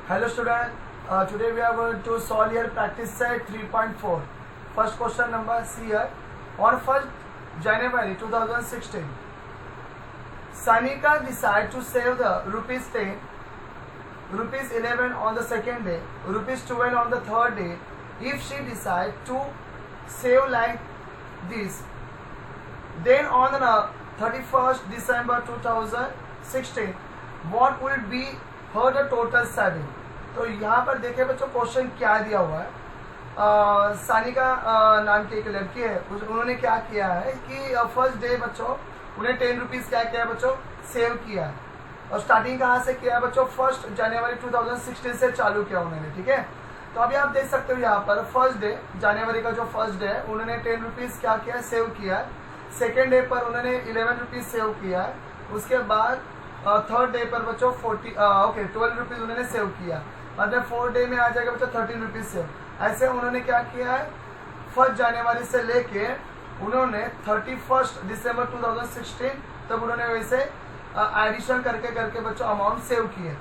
Hello student, today we are going to solve here practice set 3.4. First question number C here. On 1st January 2016, Sanika decided to save the rupees 10, rupees 11 on the second day, rupees 12 on the third day. If she decide to save like this, then on the 31st December 2016, what will be her the total saving? तो यहाँ पर देखिए बच्चों question क्या दिया हुआ है। सानिका नाम की एक लड़की है, उन्होंने क्या किया है कि फर्स्ट डे बच्चों उन्हें 10 रुपीज़ क्या किया है बच्चों, सेव किया है। और स्टार्टिंग कहाँ से किया है बच्चों, 1 जनवरी 2016 से चालू किया उन्होंने, ठीक है। तो अभी आप देख सकते हो यहाँ पर फर्स्ट डे जनवरी का जो फर्स्ट डे है उन्होंने 10 रुपीज़ क्या किया है, सेव किया है। सेकेंड डे पर उन्होंने 11 रुपीज़ सेव किया है। उसके बाद थर्ड डे पर बच्चों 12 रुपीज़ उन्होंने सेव किया, मतलब 4 डे में आ जाएगा बच्चों 13 रुपीज़ सेव। ऐसे उन्होंने क्या किया है, 1 जनवरी से लेके उन्होंने 31 दिसंबर 2016 तब उन्होंने वैसे एडिशन करके करके बच्चों अमाउंट सेव किए।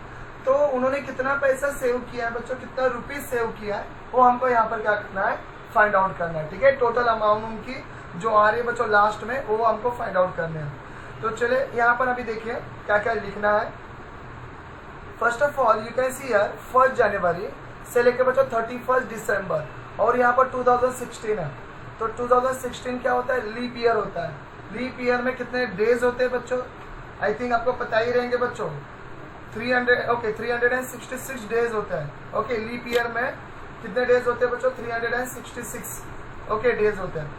तो उन्होंने कितना पैसा सेव किया है बच्चों, कितना रुपीज़ सेव किया है, वो हमको यहाँ पर क्या करना है, फाइंड आउट करना है, ठीक है। टोटल अमाउंट उनकी जो आ रही है बच्चों लास्ट में वो हमको फाइंड आउट करने हैं। तो चले यहाँ पर अभी देखिए क्या क्या लिखना है। First of all you can see here 1 जनवरी से लेकर बच्चों 31 दिसंबर और यहाँ पर 2016 है। तो 2016 क्या होता है, लीप ईयर होता है। लीप ईयर में कितने डेज होते हैं बच्चों, आई थिंक आपको पता ही रहेंगे बच्चों, 366 डेज होता है। ओके, लीप ईयर में कितने डेज होते हैं बच्चों, 366 डेज होते हैं।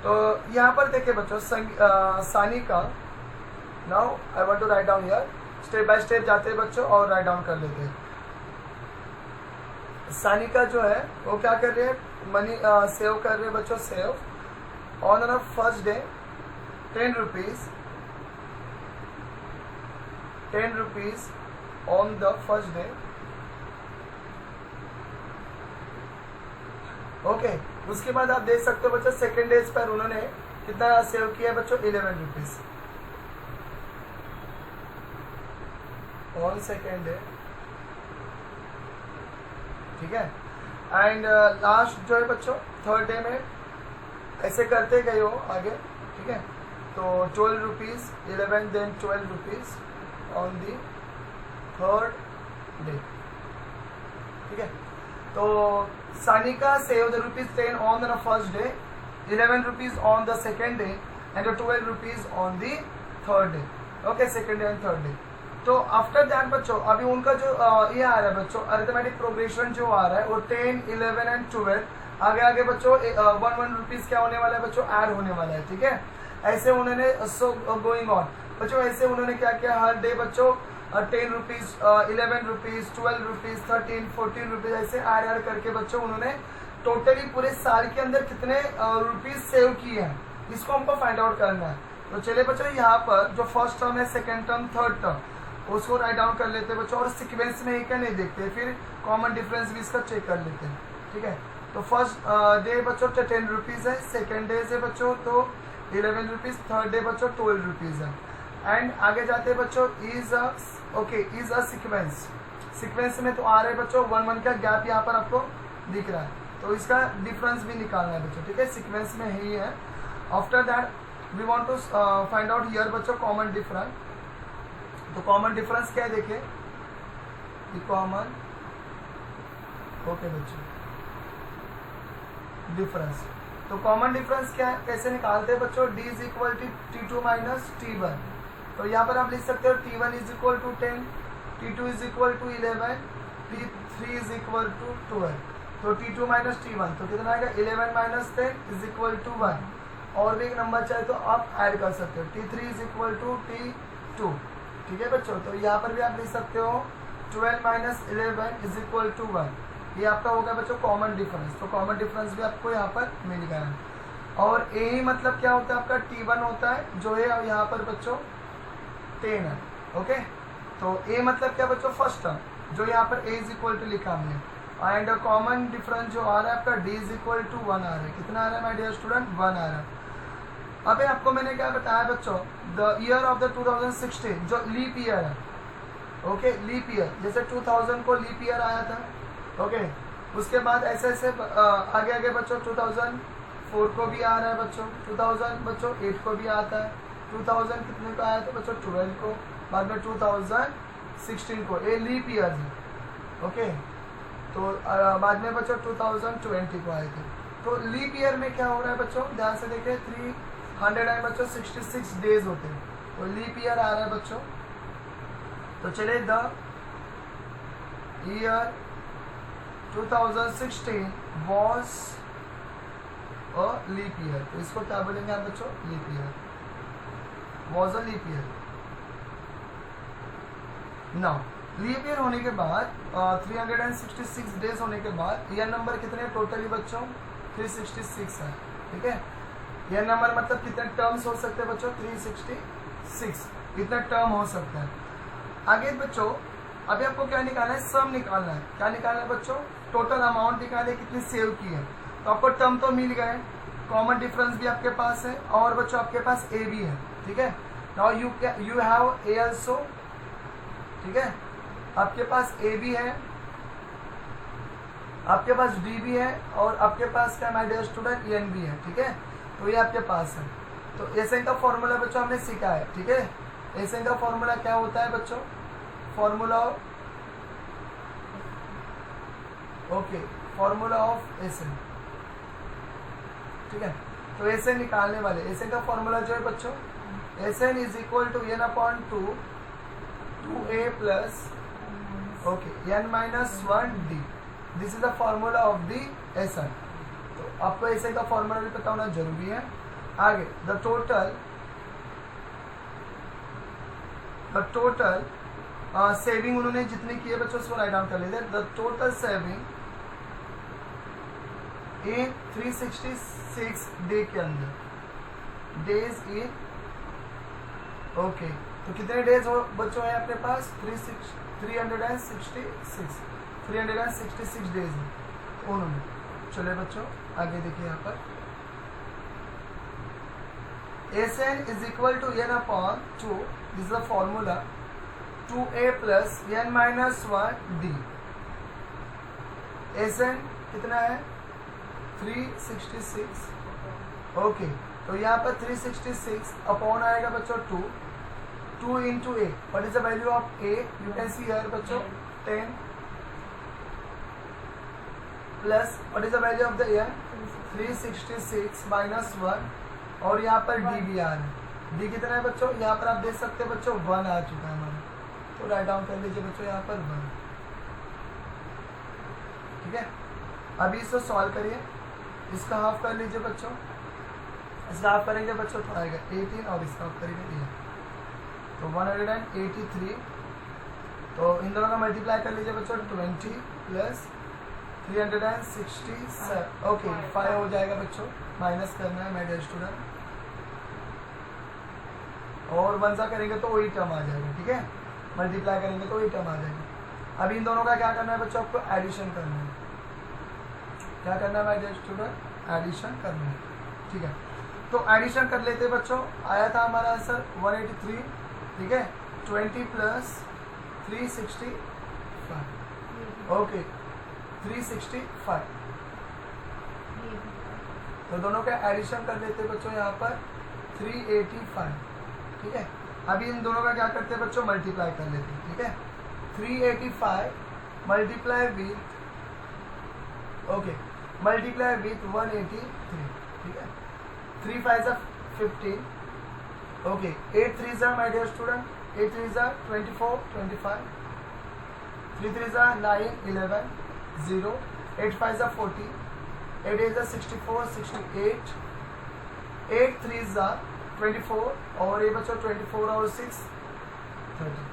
तो यहाँ पर देखिए बच्चों Sanika, now I want to write down here, step by step जाते हैं बच्चों और राइट डाउन कर लेते हैं। सानिका जो है वो क्या कर रहे हैं, मनी सेव कर रहे हैं बच्चों, save on the first day 10 rupees on the first day. Okay, उसके बाद आप देख सकते हो बच्चों सेकेंड डेज पर उन्होंने कितना सेव किया है बच्चों, 11 रुपीज ऑन सेकेंड डे, ठीक है। एंड लास्ट जो है बच्चों थर्ड डे में ऐसे करते गए हो आगे, ठीक है। तो 12 rupees 11 then 12 rupees on the third day, ठीक है। तो Sanika save the ₹10 on the first day, 11 rupees on the second day and 12 rupees on the third day. Okay, second day and third day. तो आफ्टर दैट बच्चों अभी उनका जो ये आ रहा है बच्चों अरिथमेटिक प्रोग्रेशन जो आ रहा है वो 10, 11 एंड 12 आगे आगे बच्चों 1 रुपीज़ क्या होने वाला है बच्चों, ऐड होने वाला है, ठीक है। ऐसे उन्होंने सो गोइंग ऑन बच्चों, ऐसे उन्होंने क्या किया, हर डे बच्चों 10 रुपीज़ 11 रुपीज़ 12 रुपीज़ 13, 14 रुपीज़ ऐसे ऐड करके बच्चों उन्होंने टोटली पूरे साल के अंदर कितने रुपीज़ सेव किए हैं, इसको हमको फाइंड आउट करना है। तो चलिए बच्चों यहाँ पर जो फर्स्ट टर्म है, सेकेंड टर्म, थर्ड टर्म, उसको राइट डाउन कर लेते हैं बच्चों और सीक्वेंस में एक नहीं देखते, फिर कॉमन डिफरेंस भी इसका चेक कर लेते हैं, ठीक है। तो फर्स्ट डे बच्चों 10 रुपीज़ है, सेकेंड डे से बच्चों तो 11 रुपीज़, थर्ड डे बच्चों 12 रुपीज़ है। एंड आगे जाते हैं बच्चों इज अ सीक्वेंस में तो आ रहे बच्चों 1 का गैप यहाँ पर आपको दिख रहा है, तो इसका डिफरेंस भी निकालना है बच्चों, ठीक है। सीक्वेंस में ही है। After that we want to find out here बच्चों कॉमन डिफरेंस। तो कॉमन डिफरेंस क्या है, देखिए कॉमन, ओके बच्चों, डिफरेंस। तो कॉमन डिफरेंस क्या है, कैसे निकालते हैं बच्चों, D is equal to T2 minus T1। तो यहाँ पर आप लिख सकते हो T1 is equal to 10, T2 is equal to 11, T3 is equal to 12। तो T2 माइनस T1 तो कितना आएगा, 11 माइनस 10 इज इक्वल टू 1। और भी एक नंबर चाहे तो आप ऐड कर सकते हो, T3 is equal to T2, ठीक है बच्चों। तो यहाँ पर भी आप लिख सकते हो 12 माइनस 11 इज इक्वल टू 1। ये आपका हो गया बच्चों कॉमन डिफरेंस। तो कॉमन डिफरेंस भी आपको यहाँ पर मिल गया है। और ए ही मतलब क्या होता है आपका, T1 होता है जो है यहाँ पर बच्चों 10 है, ओके। तो ए मतलब क्या बच्चों, फर्स्ट टर्म, जो यहाँ पर ए इज इक्वल टू लिखा हमने। एंड कॉमन डिफरेंस जो आ रहा है आपका D इज इक्वल टू 1 आ रहा है। कितना आ रहा है माय डियर स्टूडेंट, 1 आ रहा है। अबे आपको मैंने क्या बताया बच्चों, द ईयर ऑफ द 2016 जो लीप ईयर है, ओके, लीप ईयर, जैसे 2000 को लीप ईयर आया था, ओके। उसके बाद ऐसे ऐसे आगे आगे बच्चों 2004 को भी आ रहा है बच्चों, 2000 बच्चों 8 को भी आता है, 2000 कितने को आया था बच्चों 12 को, बाद में 2016 को, ये लीप ईयर है, ओके। तो बाद में बच्चों 2020 को आए थे। तो लीप ईयर में क्या हो रहा है बच्चों, ध्यान से देखिए 300 एंड बच्चों 66 डेज होते हैं, तो लीप ईयर आ रहा है बच्चों। तो चले the year 2016 was a leap year, तो इसको क्या बोलेंगे आप बच्चों, leap year, was a leap year. Now leap year होने के बाद 366 डेज होने के बाद ईयर नंबर कितने टोटली बच्चों, 366 है, ठीक है। ईयर नंबर मतलब कितने टर्म्स हो सकते हैं बच्चों, 366 इतना टर्म हो सकता है। आगे बच्चों अभी आपको क्या निकालना है, सम निकालना है। क्या निकालना है बच्चों, टोटल अमाउंट निकाले कितनी सेव की है। तो आपको टर्म तो मिल गए, कॉमन डिफरेंस भी आपके पास है, और बच्चों आपके पास ए भी है, ठीक है। Now you have a also, ठीक है, आपके पास ए भी है, आपके पास डी भी है, और आपके पास क्या माय डियर स्टूडेंट एन भी है, ठीक है। तो ये आपके पास है। तो एसएन का फॉर्मूला बच्चों हमने सीखा है, ठीक है। एसएन का फॉर्मूला क्या होता है बच्चों, formula okay, formula of S N, ठीक है। तो एसएन निकालने वाले, एसएन का फॉर्मूला जो है बच्चों, S N is equal to n upon 2a plus okay n minus 1d, this is the formula of the S N. तो आपको एसएन का फॉर्मूला भी पता होना जरूरी है। आगे द टोटल सेविंग उन्होंने जितनी की है बच्चों उसको राइट डाउन कर लेते हैं। The total saving in 366 day के अंदर, डेज इन ओके, तो कितने डेज हो बच्चों है अपने पास, 366 डेज है उन्होंने। चलिए बच्चों आगे देखिए यहाँ पर, S N is equal to n upon 2, this is the formula, 2a plus n minus 1d। S N कितना है 366, ओके। तो यहाँ पर 366 अपॉन आएगा बच्चों 2 into a, what is the value of a, you can see here बच्चों 10 plus what is the value of the n, 366 minus 1, और यहाँ पर d भी आ रहा है। d कितना है बच्चों, यहाँ पर आप देख सकते हैं बच्चों 1 आ चुका है हमारा, तो राइट डाउन कर लीजिए बच्चों यहाँ पर 1, ठीक है। अभी इसको सॉल्व करिए, इसका हाफ कर लीजिए बच्चों, इसका हाफ करेंगे बच्चों तो आएगा 18, और इसका हाफ करेंगे 8, तो 183। तो इन दोनों का मल्टीप्लाई कर लीजिए बच्चों, 20 प्लस 367, ओके 5 हो जाएगा बच्चों, माइनस करना है माय डियर स्टूडेंट, और 1 सा करेंगे तो वही टर्म आ जाएगा, ठीक है। मल्टीप्लाई करेंगे तो वही टर्म आ जाएगा। अभी इन दोनों का क्या करना है बच्चों, आपको एडिशन करना है। क्या करना है माय डियर स्टूडेंट, एडिशन करना है, ठीक है। तो एडिशन कर लेते हैं बच्चों, आया था हमारा आंसर 183, ठीक है। 20 प्लस 365, ओके 365, तो दोनों का एडिशन कर लेते हैं बच्चों यहाँ पर 385, ठीक है। अभी इन दोनों का क्या करते हैं बच्चों, मल्टीप्लाई कर लेते हैं, ठीक है। 385 multiply with okay, multiply with 183, ठीक है। 3 5 15, ओके 8 3 माय डियर स्टूडेंट, 8 3 24 25, 3 3 9 11 0, 8 5 40, 8 8 64 68, 8 3 24, और ये बच्चों 24 और 6 30,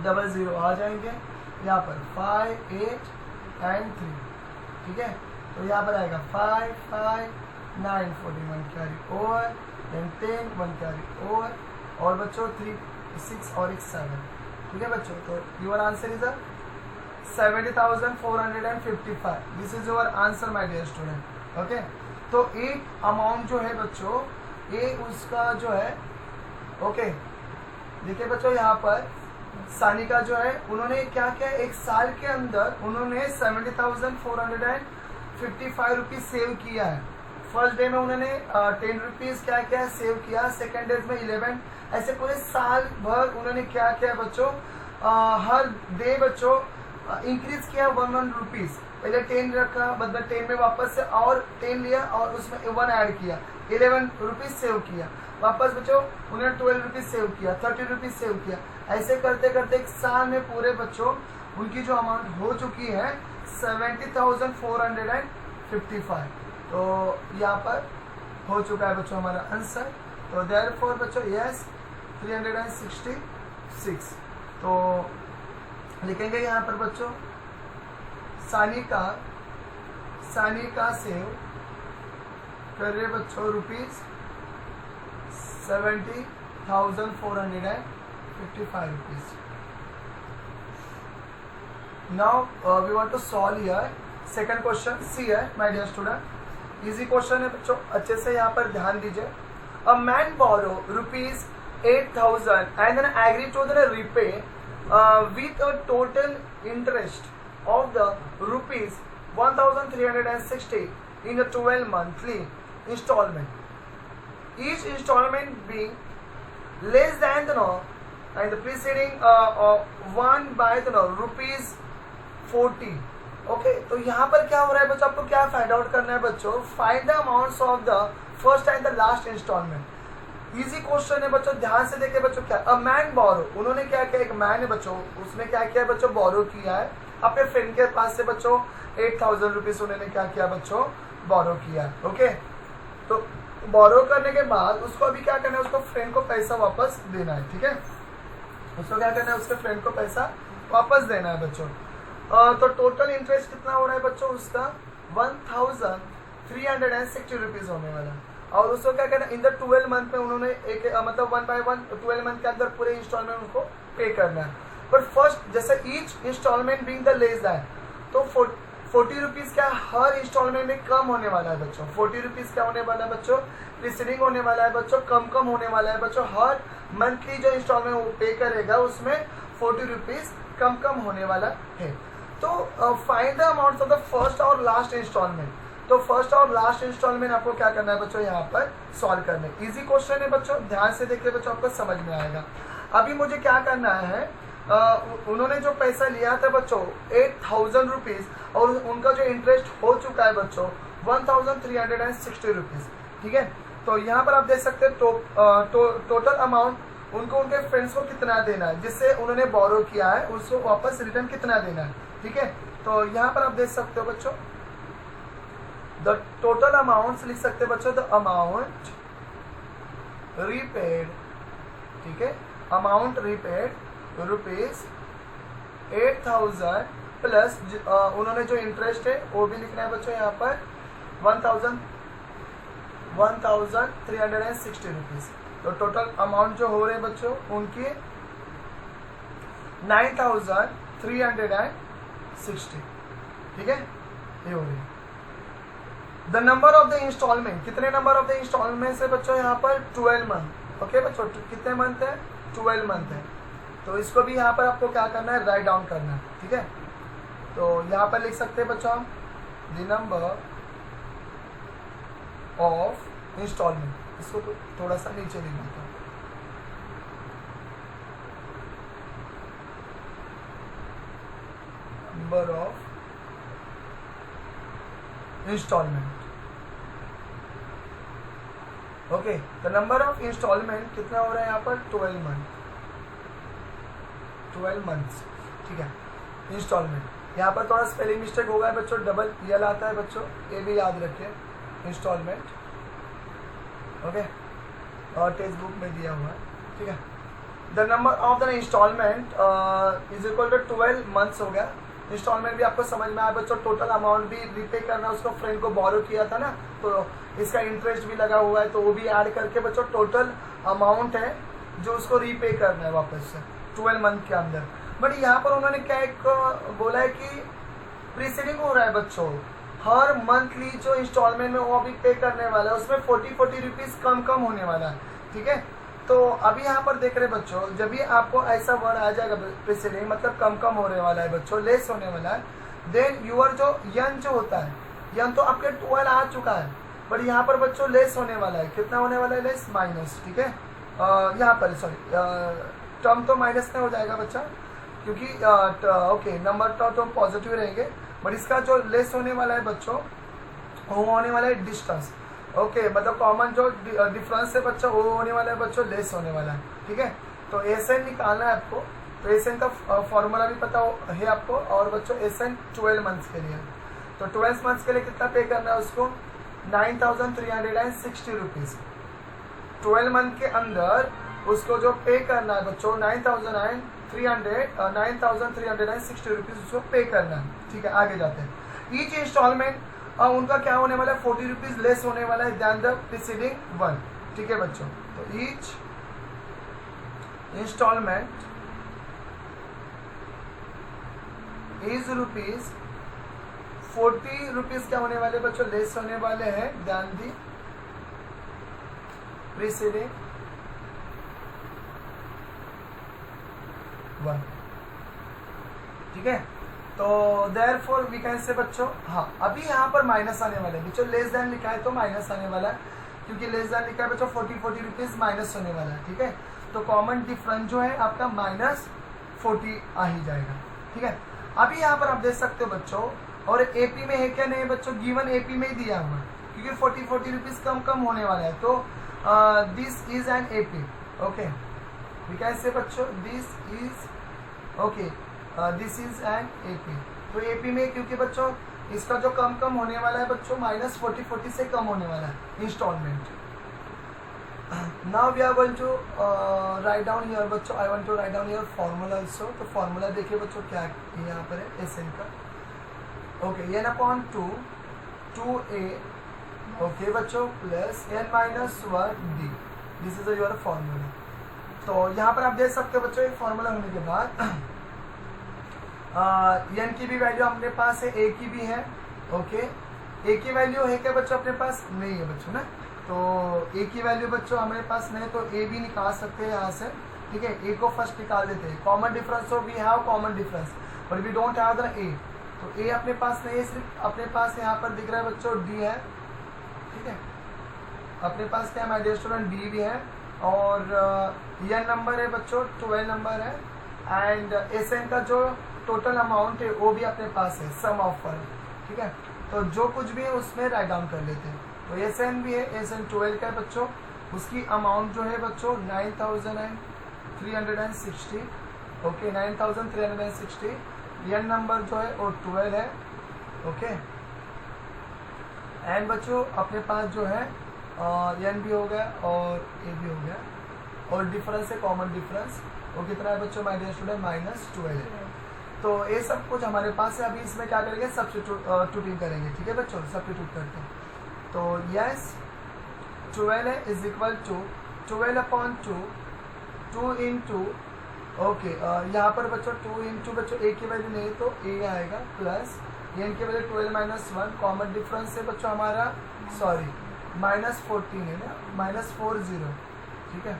00 आ जाएंगे यहाँ पर 5 8 एंड 3, ठीक है। तो यहाँ पर आएगा 5 5 9 41 carry over, then 10 1 carry over, और बच्चों 3 6 और 7, ठीक है बच्चों। तो your answer is 70,455, this is your answer my dear student, okay. तो एक अमाउंट जो है बच्चों, ये उसका जो है, ओके देखिए बच्चों यहाँ पर सानिका जो है उन्होंने क्या किया, एक साल के अंदर उन्होंने 70,455 रुपीज सेव किया है। फर्स्ट डे में उन्होंने 10 रुपीज क्या किया, सेव किया। सेकेंड डे में 11, ऐसे पूरे साल भर उन्होंने क्या किया बच्चों, हर डे बच्चों इंक्रीज किया 1 रुपीज। पहले 10 रखा, बदला 10 में वापस से और 10 लिया और उसमें 1 ऐड किया, 11 रुपीज सेव किया। वापस बच्चों उन्होंने 12 रुपीज सेव किया, 30 रुपीज सेव किया। ऐसे करते करते एक साल में पूरे बच्चों उनकी जो अमाउंट हो चुकी है 70,455। तो यहाँ पर हो चुका है बच्चों हमारा आंसर। तो देयरफॉर बच्चों यस 366। तो लिखेंगे यहाँ पर बच्चों सानिका सेव कर रहे बच्चों ₹70,455 rupees. Now we want to solve here second question. See here my dear student, easy question है बच्चों, अच्छे से यहाँ पर ध्यान दीजिए। A man borrow ₹8,000 and then agree to then repay with a total interest of the ₹1,360 in a 12 monthly installment. Each installment being less than and the preceding one by ₹40. Okay, तो यहाँ पर क्या हो रहा है बच्चों, आपको क्या फाइंड आउट करना है बच्चों, find the amounts of the first and the last installment. Easy question है बच्चों, ध्यान से देखिए बच्चों। क्या अ मैन बोरो, उन्होंने क्या किया, एक मैन है बच्चों, उसने क्या किया बच्चों, बोरो किया है अपने फ्रेंड के पास से बच्चों 8,000 रुपीज उन्होंने क्या किया बच्चों, बोरो किया। ओके, तो बोरो करने के बाद उसको अभी क्या करना है, उसको फ्रेंड को पैसा वापस देना है। ठीक है, उसको क्या करना है, उसके फ्रेंड को पैसा वापस देना है बच्चों। तो टोटल इंटरेस्ट कितना हो रहा है बच्चों, उसका 1,360 रुपीज होने वाला। और उसको क्या करना है, इन द 12 मंथ में उन्होंने एक मतलब 1 by 1 12 मंथ के अंदर पूरे इंस्टॉलमेंट उनको पे करना है। बट फर्स्ट जैसे each installment being the less than, तो 40 रुपीज क्या हर इंस्टॉलमेंट में कम होने वाला है बच्चों। 40 रुपीज क्या होने वाला है बच्चों, प्रीसीडिंग होने वाला है बच्चों, कम होने वाला है बच्चों। हर मंथली जो इंस्टॉलमेंट वो पे करेगा उसमें 40 रुपीज कम होने वाला है। तो find the amount of the first और लास्ट इंस्टॉलमेंट। तो फर्स्ट और लास्ट इंस्टॉलमेंट आपको क्या करना है बच्चों, यहाँ पर सॉल्व करना है। इजी क्वेश्चन है बच्चों, ध्यान से देखिए बच्चों, आपको समझ में आएगा। अभी मुझे क्या करना है, उन्होंने जो पैसा लिया था बच्चों 8,000 रुपीज और उनका जो इंटरेस्ट हो चुका है बच्चों 1,360 रुपीज। ठीक है, तो यहाँ पर आप देख सकते हैं टोटल अमाउंट उनको उनके फ्रेंड्स को कितना देना है, जिससे उन्होंने बोरो किया है उसको वापस रिटर्न कितना देना है। ठीक है, तो यहाँ पर आप देख सकते हो बच्चों द टोटल अमाउंट लिख सकते हैं बच्चों, द अमाउंट रीपेड। ठीक है, अमाउंट रीपेड ₹8,000 प्लस उन्होंने जो इंटरेस्ट है वो भी लिखना है बच्चों यहाँ पर 1,360 रुपीज। तो टोटल अमाउंट जो हो रहे हैं बच्चों उनकी 9,360। ठीक है, ये हो रही। The number of the installment, कितने नंबर ऑफ द इंस्टॉलमेंट है बच्चों यहाँ पर 12 मंथ। ओके बच्चों, कितने मंथ है, 12 मंथ है। तो इसको भी यहाँ पर आपको क्या करना है, राइट डाउन करना है। ठीक है, तो यहाँ पर लिख सकते हैं बच्चों हम द नंबर ऑफ इंस्टॉलमेंट, इसको थोड़ा सा नीचे लिख देता हूँ। Number of installment. Okay, the number of installment कितना हो रहा है यहाँ पर 12 मंथ्स। ठीक है, इंस्टॉलमेंट यहाँ पर थोड़ा स्पेलिंग मिस्टेक होगा बच्चों, डबल यल आता है बच्चों, ये भी याद रखिए, इंस्टॉलमेंट। ओके, और टेक्स्ट बुक में दिया हुआ है। ठीक है, the number of the installment is equal to 12 months हो गया। इंस्टॉलमेंट भी आपको समझ में आया बच्चों, टोटल अमाउंट भी रीपे करना, उसको फ्रेंड को बोरो किया था ना, तो इसका इंटरेस्ट भी लगा हुआ है, तो वो भी ऐड करके बच्चों टोटल अमाउंट है जो उसको रीपे करना है वापस से 12 मंथ के अंदर। बट यहाँ पर उन्होंने क्या एक बोला है कि प्रीसीडिंग हो रहा है बच्चों, हर मंथली जो इंस्टॉलमेंट में वो अभी पे करने वाला है उसमें 40 रुपीज कम होने वाला है। ठीक है, तो अभी यहाँ पर देख रहे बच्चों, जब भी आपको ऐसा वर्ड आ जाएगा प्रीसीडिंग, मतलब कम कम होने वाला है बच्चों, लेस होने वाला है, देन यूर जो यन जो होता है, यन तो आपके 12 आ चुका है, बट यहाँ पर बच्चों लेस होने वाला है। कितना होने वाला है? Less, minus. ठीक है, यहाँ पर सॉरी टर्म तो माइनस में हो जाएगा बच्चा, क्योंकि ओके नंबर तो पॉजिटिव रहेंगे, बट इसका जो लेस होने वाला है बच्चों वो होने वाला है डिस्टेंस। ओके मतलब कॉमन जो डिफरेंस है बच्चों वो होने वाला है बच्चों, लेस होने वाला है। ठीक है, तो एसएन निकालना है आपको, तो एसएन का फॉर्मूला भी पता है आपको, और बच्चों एसएन 12 मंथ्स के लिए, तो 12 मंथ्स के लिए कितना पे करना है उसको? 9,360 रुपीज़। 12 मंथ के अंदर उसको जो पे करना है बच्चों 9,360 रुपीज़ उसको पे करना है। ठीक है, आगे जाते हैं। ईच इंस्टॉलमेंट उनका क्या होने वाला है? 40 रुपीज़ लेस होने वाला है दैन द प्रीसीडिंग वन। ठीक है बच्चों, तो each installment is rupees 40 rupees क्या होने वाले बच्चों? लेस होने वाले हैं दैन दी प्रीसीडिंग वन। ठीक है, तो देयरफॉर वी कैन से बच्चों, हाँ अभी यहाँ पर माइनस आने वाला है बच्चों, लेस देन लिखा है तो माइनस आने वाला है, क्योंकि लेस देन लिखा है बच्चों 40 रुपीज़ माइनस होने वाला है। ठीक है, तो कॉमन डिफरेंस जो है आपका -40 आ ही जाएगा। ठीक है, अभी यहाँ पर आप देख सकते हो बच्चों, और एपी में है क्या नहीं है बच्चों? गिवन एपी में ही दिया हुआ है, क्योंकि 40 रुपीज़ कम होने वाला है, तो this is an AP. Okay, we can say बच्चों this is okay, this is an AP. तो एपी में क्योंकि बच्चों इसका जो कम होने वाला है बच्चों -40 से कम होने वाला है instalment. Now we are going to write down here बच्चों, I want to write down here formula also. तो फॉर्मूला देखिए बच्चों क्या यहाँ पर है एसएन का। ओके, n/2 2a ओके बच्चों plus n-1d, this is your formula. तो यहाँ पर आप देख सकते हो बच्चों एक फॉर्मूला होने के बाद n की भी वैल्यू अपने पास है, a की भी है। ओके, a की वैल्यू है क्या बच्चों अपने पास? नहीं है बच्चों ना, तो a की वैल्यू बच्चों हमारे पास नहीं है, तो a भी निकाल सकते हैं यहाँ से। ठीक है, a को फर्स्ट निकाल देते हैं। कॉमन डिफरेंस, हो we have common difference but we don't have the a, तो a अपने पास नहीं है, सिर्फ अपने पास यहाँ पर दिख रहा है बच्चों d है। ठीक है, अपने पास क्या है माय डियर स्टूडेंट? d भी है, और n नंबर है बच्चों 12 नंबर है, एंड एसएन का जो टोटल अमाउंट है वो भी अपने पास है, सम ऑफ पर। ठीक है, तो जो कुछ भी है उसमें राइट डाउन कर लेते हैं। तो एसएन भी है, एसएन 12 का है बच्चों, उसकी अमाउंट जो है बच्चों 9,360। ओके, 9,360। n नंबर जो है वो 12 है। ओके, एंड बच्चों अपने पास जो है n भी हो गया और a भी हो गया, और डिफरेंस है कॉमन डिफरेंस, वो कितना है बच्चों माय डियर स्टूडेंट? -12 है। तो ये सब कुछ हमारे पास है। अभी इसमें क्या करेंगे? सब्स्टिट्यूटिंग करेंगे। ठीक है बच्चों, सब्स्टिट्यूट करते हैं। तो यस 12 है is equal to 12/2 2 into okay, यहाँ पर बच्चों 2 इंटू बच्चों a की वैल्यू नहीं तो a आएगा, प्लस n की वैल्यू 12 - 1, कॉमन डिफरेंस है बच्चों हमारा सॉरी -14 है ना, -40। ठीक है,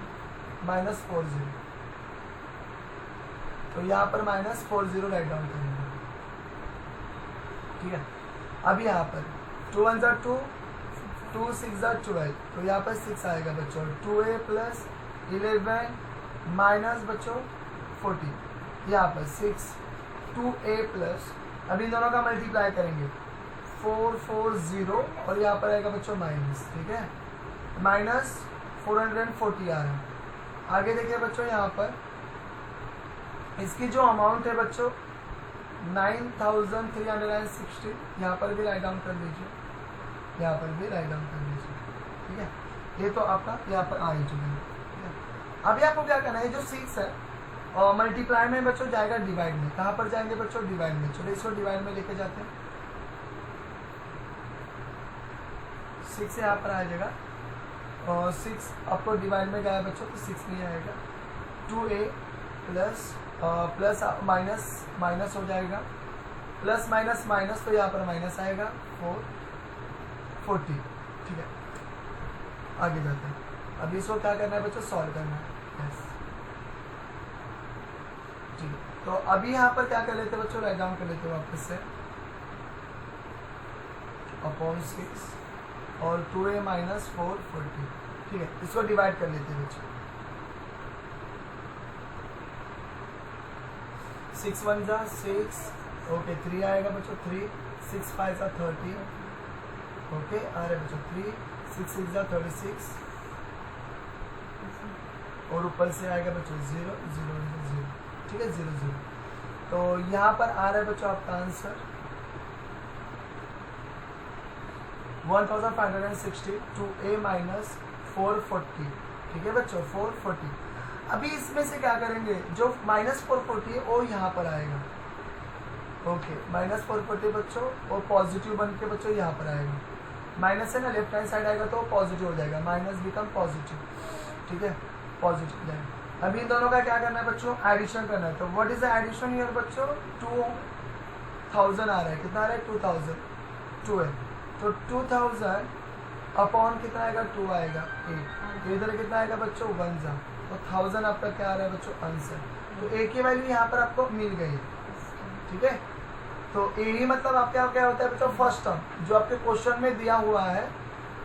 -40, तो यहाँ पर -40 राइट डाउन करेंगे। ठीक है, अब यहाँ पर 2 1 = 2, 2 6 = 12, तो यहाँ पर 6 आएगा बच्चों। 2a + 11 माइनस बच्चों 40, यहाँ पर 6 2a प्लस, अब इन दोनों का मल्टीप्लाई करेंगे 440, और यहाँ पर आएगा बच्चों माइनस। ठीक है, -440 आ रहा है। आगे देखिए बच्चों, यहाँ पर इसकी जो अमाउंट है बच्चों 9,360, यहाँ पर भी राइट डाउन कर दीजिए, यहाँ पर भी राइट डाउन कर दीजिए। ठीक है, ये तो आपका यहाँ पर आ ही चुका है। अभी आपको क्या करना है? जो 6 है और मल्टीप्लाई में बच्चों जाएगा डिवाइड में। कहाँ पर जाएंगे बच्चों? डिवाइड में। चलो इसको डिवाइड में लेके जाते हैं। 6 यहाँ पर आ जाएगा, और 6 आपको डिवाइड में गया बच्चों तो 6 नहीं आएगा। 2a प्लस माइनस माइनस हो जाएगा, प्लस माइनस माइनस, तो यहाँ पर माइनस आएगा 440। ठीक है, आगे जाते हैं। अभी इसको क्या करना है बच्चों, सॉल्व करना है। यस ठीक है, तो अभी यहाँ पर क्या कर लेते हैं बच्चों, राइट डाउन कर लेते हैं वापस से अपॉन 6 और 2a माइनस 440। ठीक है, इसको डिवाइड कर लेते हैं बच्चों। 6 1 जा 6, ओके 3 आएगा बच्चों 3, 6 5 जा 30, ओके आ रहा है बच्चों 3, 6 6 जा 36 और ऊपर से आएगा बच्चों 0 0 0। ठीक है 0 0। तो यहाँ पर आ रहा है बच्चों आपका आंसर 1560 2a माइनस 440। ठीक है बच्चों 440। अभी इसमें से क्या करेंगे, जो माइनस 440 है वो यहाँ पर आएगा। ओके माइनस 440 बच्चों और पॉजिटिव बन के बच्चों यहाँ पर आएगा। माइनस से ना लेफ्ट हैंड साइड आएगा तो पॉजिटिव हो जाएगा, माइनस बिकम पॉजिटिव। ठीक है पॉजिटिव जाएगा। अभी इन दोनों का क्या करना है बच्चों, एडिशन करना है। तो what is the addition here बच्चों, 2000 आ रहा है, कितना आ रहा है 2000, 2 है तो 2000 अपॉन कितना आएगा 2 आएगा 8, इधर कितना आएगा बच्चों 1 जा, तो 1000 आपका क्या आ रहा है बच्चों आंसर। तो ए की वैल्यू यहाँ पर आपको मिल गई है। ठीक है, तो ए ही मतलब आपका क्या होता है बच्चों, फर्स्ट टर्म जो आपके क्वेश्चन में दिया हुआ है,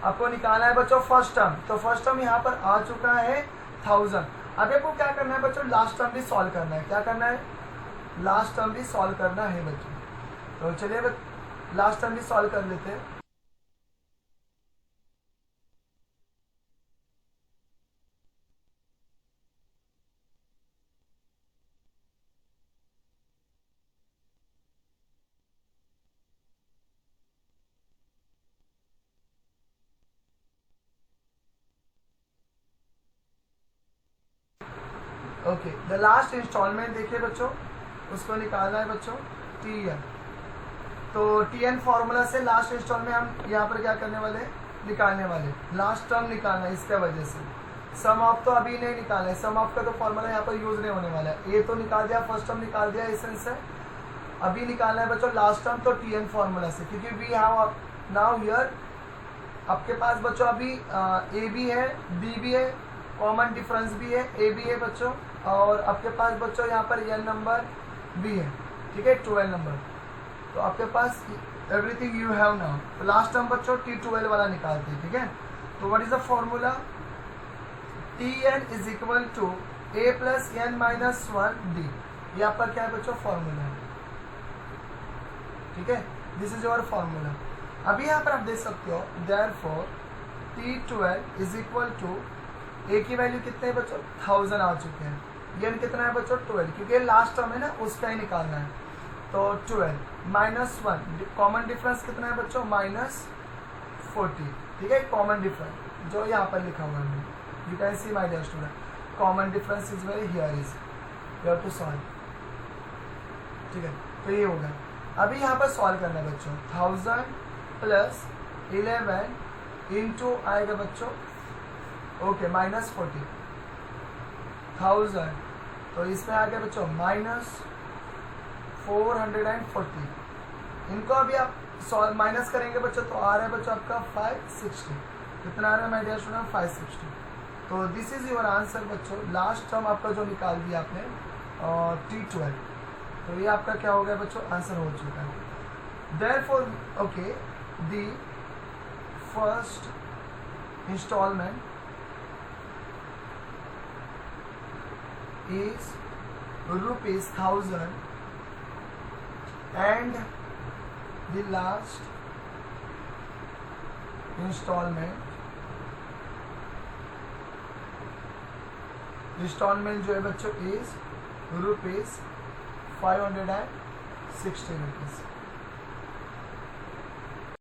आपको निकालना है बच्चों फर्स्ट टर्म। तो फर्स्ट टर्म यहाँ पर आ चुका है 1000। अब आपको क्या करना है बच्चों, लास्ट टर्म भी सॉल्व करना है। क्या करना है, लास्ट टर्म भी सॉल्व करना है बच्चों। तो चलिए लास्ट टर्म भी सॉल्व कर लेते हैं। ओके द लास्ट इंस्टॉलमेंट देखिए बच्चों, उसको निकालना है बच्चों TN। तो TN फॉर्मूला से लास्ट इंस्टॉलमेंट हम यहाँ पर क्या करने वाले, निकालने वाले, लास्ट टर्म निकालना है। इसके वजह से सम ऑफ तो अभी नहीं निकालना है, सम ऑफ का तो फॉर्मूला यहाँ पर यूज नहीं होने वाला है। ए तो निकाल दिया, फर्स्ट टर्म निकाल दिया एसेंस से, अभी निकालना है बच्चों लास्ट टर्म तो TN फॉर्मूला से, क्योंकि वी हैव नाउ हियर आपके पास बच्चों अभी ए भी है बी भी है, कॉमन डिफरेंस भी है, ए भी है बच्चों, और आपके पास बच्चों यहाँ पर n नंबर भी है। ठीक है 12 नंबर, तो आपके पास एवरीथिंग यू हैव नाउ। तो लास्ट टर्म बच्चों T12 वाला निकालते हैं। ठीक है, तो what is the formula, TN is equal to a plus n minus 1d। ये आपका क्या है बच्चों फॉर्मूला है। ठीक है, दिस इज योर फॉर्मूला। अभी यहाँ पर आप देख सकते हो therefore T12 is equal to A की वैल्यू कितने हैं बच्चों 1000 आ चुके हैं, n कितना है बच्चों 12, क्योंकि लास्ट टर्म है ना उसका ही निकालना है। तो 12 माइनस 1, कॉमन डिफरेंस कितना है बच्चों -40। ठीक है कॉमन डिफरेंस जो यहाँ पर लिखा हुआ है, you can see my dear student common difference is very here is you have to solve. ठीक है, तो ये होगा। अभी यहाँ पर सॉल्व करना है बच्चों, 1000 प्लस 11 इंटू आएगा बच्चों ओके -40, 1000 तो इसमें आ गया बच्चों -440। इनको अभी आप सॉल्व माइनस करेंगे बच्चों तो आ रहा है बच्चों आपका 560। कितना आ रहा है माय डियर स्टूडेंट 560। तो दिस इज योर आंसर बच्चों। लास्ट टर्म आपका जो निकाल दिया आपने T12, तो ये आपका क्या हो गया बच्चों आंसर हो चुका है। Therefore okay the first installment is ₹1000 and the last installment जो है बच्चों is ₹560।